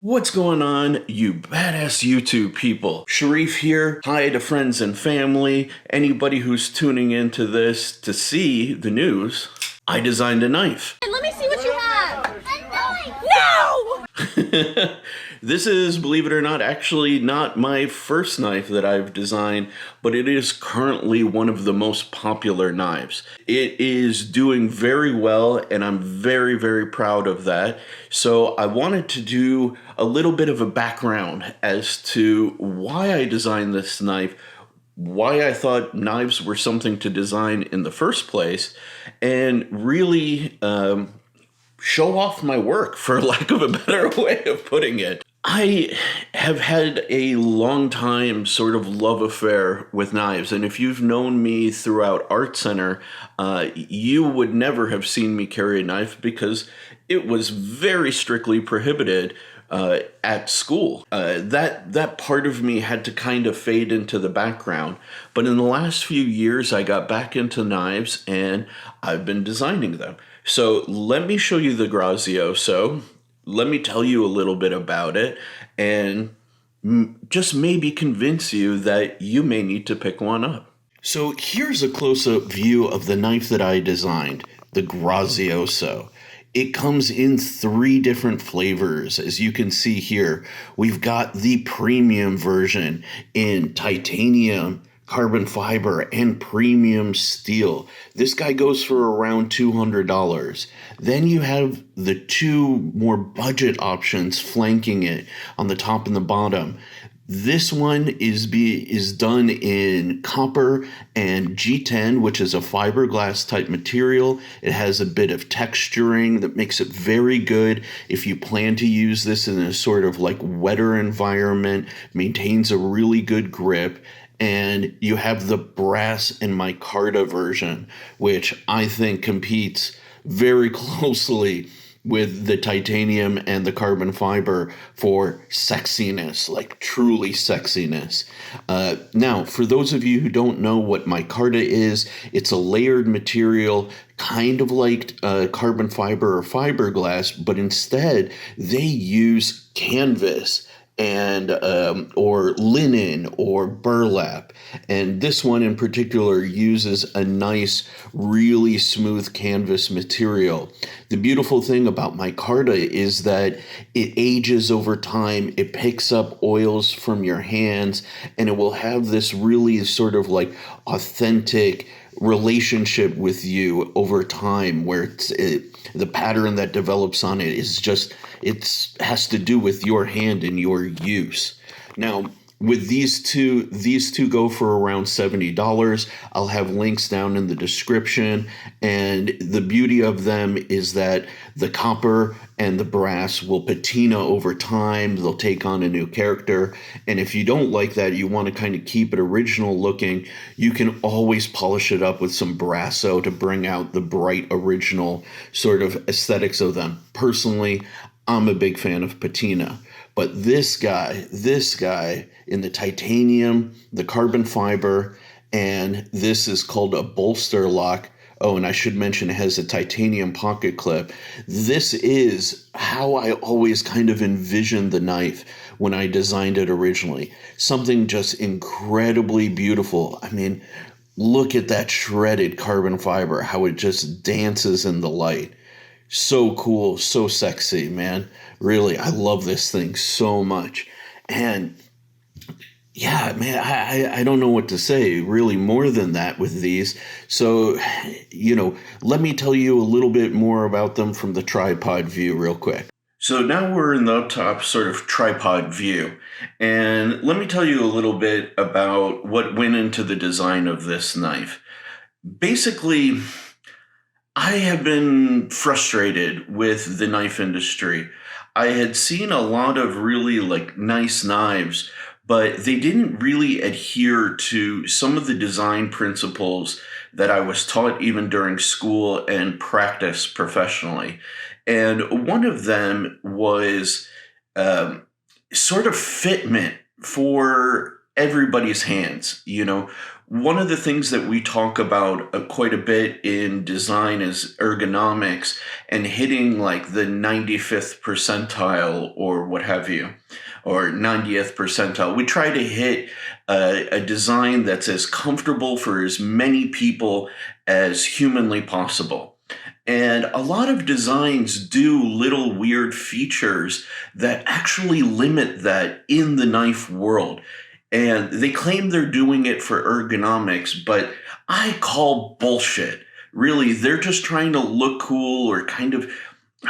What's going on, you badass YouTube people? Sharif here. Hi to friends and family. Anybody who's tuning into this to see the news. I designed a knife. And let me see what you have. No! This is, believe it or not, actually not my first knife that I've designed, but it is currently one of the most popular knives. It is doing very well, and I'm very, very proud of that. So I wanted to do a little bit of a background as to why I designed this knife, why I thought knives were something to design in the first place, and really show off my work, for lack of a better way of putting it. I have had a long time sort of love affair with knives, and if you've known me throughout Art Center, you would never have seen me carry a knife because it was very strictly prohibited at school. That part of me had to kind of fade into the background. But in the last few years, I got back into knives, and I've been designing them. So let me show you the Grazioso. Let me tell you a little bit about it, and just maybe convince you that you may need to pick one up. So here's a close-up view of the knife that I designed, the Grazioso. It comes in 3 different flavors. As you can see here, we've got the premium version in titanium, carbon fiber, and premium steel. This guy goes for around $200. Then you have the 2 more budget options flanking it on the top and the bottom. This one is done in copper and G10, which is a fiberglass type material. It has a bit of texturing that makes it very good if you plan to use this in a sort of like wetter environment, maintains a really good grip. And you have the brass and micarta version, which I think competes very closely with the titanium and the carbon fiber for sexiness, like truly sexiness. Now, for those of you who don't know what micarta is, it's a layered material, kind of like carbon fiber or fiberglass, but instead they use canvas and or linen or burlap. And this one in particular uses a nice, really smooth canvas material. The beautiful thing about micarta is that it ages over time. It picks up oils from your hands, and it will have this really sort of like authentic relationship with you over time, where the pattern that develops on it is just, it has to do with your hand and your use. Now, with these two go for around $70. I'll have links down in the description. And the beauty of them is that the copper and the brass will patina over time. They'll take on a new character. And if you don't like that, you want to kind of keep it original looking, you can always polish it up with some brasso to bring out the bright original sort of aesthetics of them. Personally, I'm a big fan of patina. But this guy in the titanium, the carbon fiber, and this is called a bolster lock. Oh, and I should mention it has a titanium pocket clip. This is how I always kind of envisioned the knife when I designed it originally. Something just incredibly beautiful. I mean, look at that shredded carbon fiber, how it just dances in the light. So cool, so sexy, man. Really, I love this thing so much. And yeah, man, I don't know what to say really more than that with these. So, let me tell you a little bit more about them from the tripod view real quick. So now we're in the up top sort of tripod view. And let me tell you a little bit about what went into the design of this knife. Basically, I have been frustrated with the knife industry. I had seen a lot of really nice knives, but they didn't really adhere to some of the design principles that I was taught even during school and practice professionally. And one of them was sort of fitment for everybody's hands. one of the things that we talk about quite a bit in design is ergonomics and hitting like the 95th percentile or what have you, or 90th percentile. We try to hit a design that's as comfortable for as many people as humanly possible. And a lot of designs do little weird features that actually limit that in the knife world. And they claim they're doing it for ergonomics, but I call bullshit. Really, they're just trying to look cool or kind of,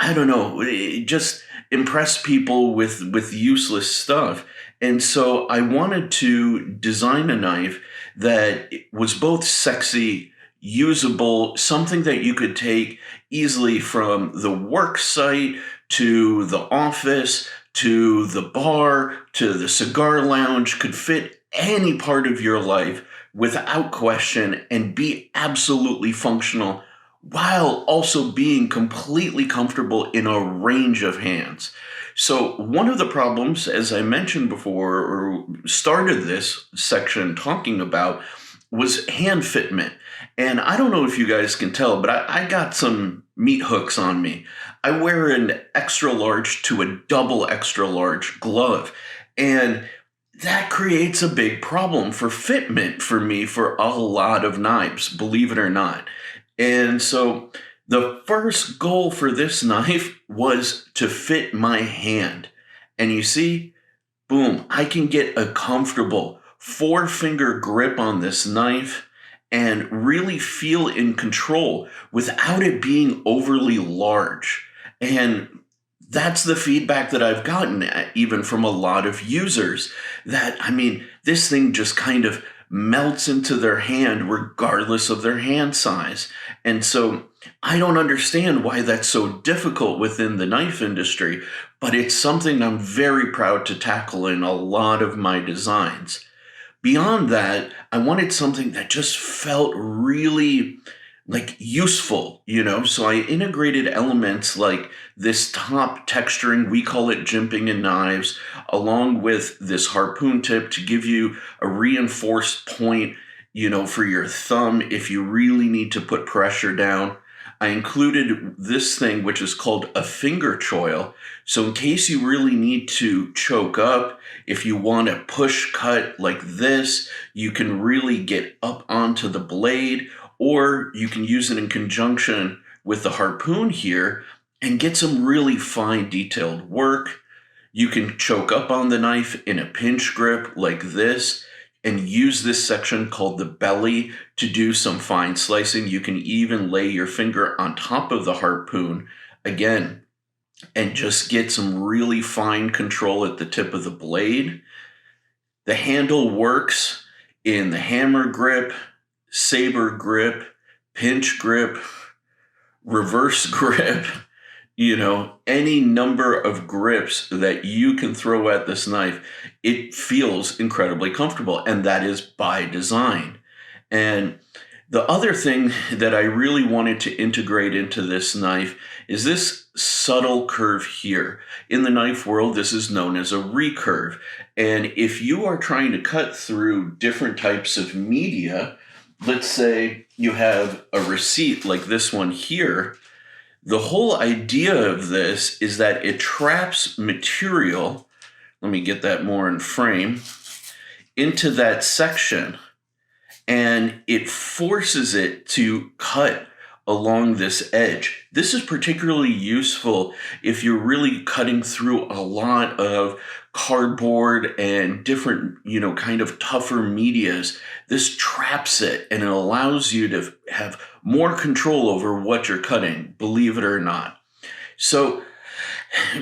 I don't know, just impress people with useless stuff. And so I wanted to design a knife that was both sexy, usable, something that you could take easily from the work site to the office to the bar to the cigar lounge, could fit any part of your life without question and be absolutely functional while also being completely comfortable in a range of hands. So one of the problems, as I mentioned before, or started this section talking about, was hand fitment. And I don't know if you guys can tell, but I got some meat hooks on me. I wear an extra large to a double extra large glove. And that creates a big problem for fitment for me for a lot of knives, believe it or not. And so the first goal for this knife was to fit my hand. And you see, boom, I can get a comfortable 4-finger grip on this knife and really feel in control without it being overly large. And that's the feedback that I've gotten even from a lot of users that, I mean, this thing just kind of melts into their hand regardless of their hand size. And so I don't understand why that's so difficult within the knife industry, but it's something I'm very proud to tackle in a lot of my designs. Beyond that, I wanted something that just felt really like useful, so I integrated elements like this top texturing, we call it jimping in knives, along with this harpoon tip to give you a reinforced point, for your thumb if you really need to put pressure down. I included this thing, which is called a finger choil. So in case you really need to choke up, if you want to push cut like this, you can really get up onto the blade, or you can use it in conjunction with the harpoon here and get some really fine detailed work. You can choke up on the knife in a pinch grip like this and use this section called the belly to do some fine slicing. You can even lay your finger on top of the harpoon again and just get some really fine control at the tip of the blade. The handle works in the hammer grip, saber grip, pinch grip, reverse grip, any number of grips that you can throw at this knife. It feels incredibly comfortable, and that is by design. And the other thing that I really wanted to integrate into this knife is this subtle curve here. In the knife world, this is known as a recurve. And if you are trying to cut through different types of media, let's say you have a receipt like this one here, the whole idea of this is that it traps material, let me get that more in frame, into that section, and it forces it to cut along this edge. This is particularly useful if you're really cutting through a lot of cardboard and different, kind of tougher medias. This traps it and it allows you to have more control over what you're cutting, believe it or not. So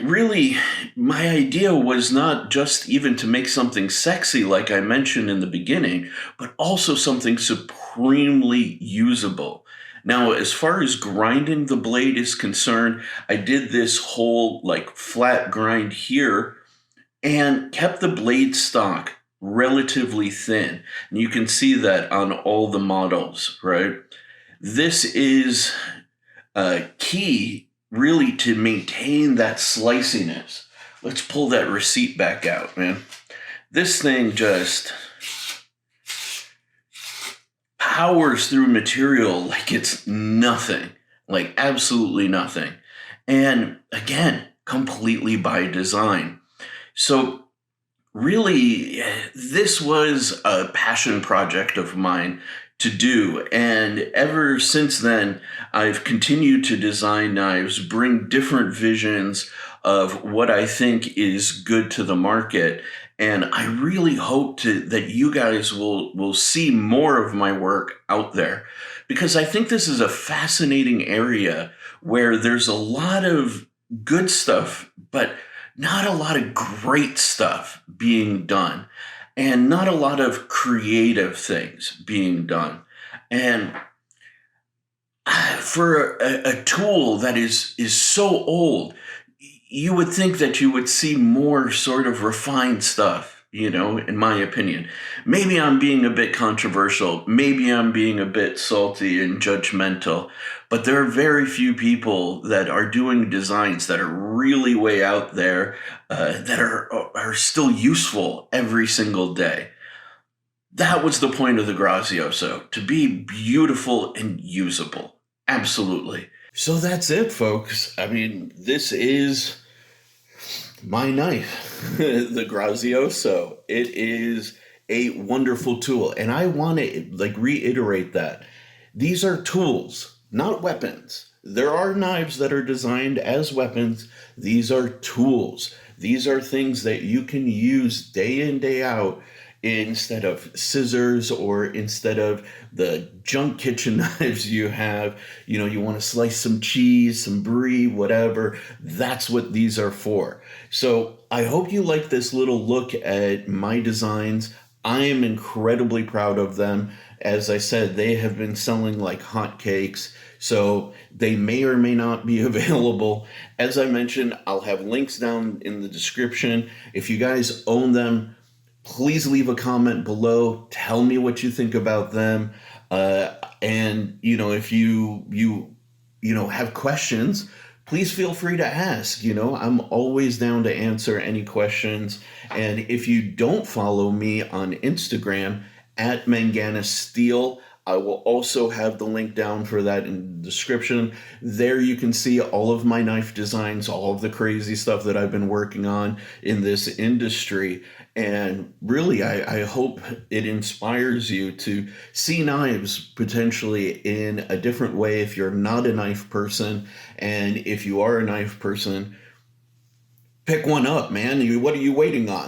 really, my idea was not just even to make something sexy like I mentioned in the beginning, but also something supremely usable. Now, as far as grinding the blade is concerned, I did this whole flat grind here and kept the blade stock relatively thin. And you can see that on all the models, right? This is key really to maintain that sliciness. Let's pull that receipt back out, man. This thing just powers through material like it's nothing, like absolutely nothing. And again, completely by design. So really, this was a passion project of mine to do. And ever since then, I've continued to design knives, bring different visions of what I think is good to the market. And I really hope that you guys will see more of my work out there, because I think this is a fascinating area where there's a lot of good stuff, but not a lot of great stuff being done, and not a lot of creative things being done. And for a tool that is so old, you would think that you would see more sort of refined stuff, in my opinion. Maybe I'm being a bit controversial. Maybe I'm being a bit salty and judgmental, but there are very few people that are doing designs that are really way out there, that are still useful every single day. That was the point of the Grazioso, to be beautiful and usable. Absolutely. So that's it, folks. I mean, this is my knife, the Grazioso. It is a wonderful tool. And I want to reiterate that. These are tools, not weapons. There are knives that are designed as weapons. These are tools. These are things that you can use day in, day out, instead of scissors, or instead of the junk kitchen knives you have. You want to slice some cheese, some brie, whatever. That's what these are for. So I hope you like this little look at my designs. I am incredibly proud of them. As I said, they have been selling like hotcakes, so they may or may not be available. As I mentioned, I'll have links down in the description. If you guys own them, please leave a comment below. Tell me what you think about them. And if you have questions, please feel free to ask. I'm always down to answer any questions. And if you don't follow me on Instagram at MANGANAS Steel, I will also have the link down for that in the description. There you can see all of my knife designs, all of the crazy stuff that I've been working on in this industry. And really, I hope it inspires you to see knives potentially in a different way if you're not a knife person. And if you are a knife person, pick one up, man. What are you waiting on?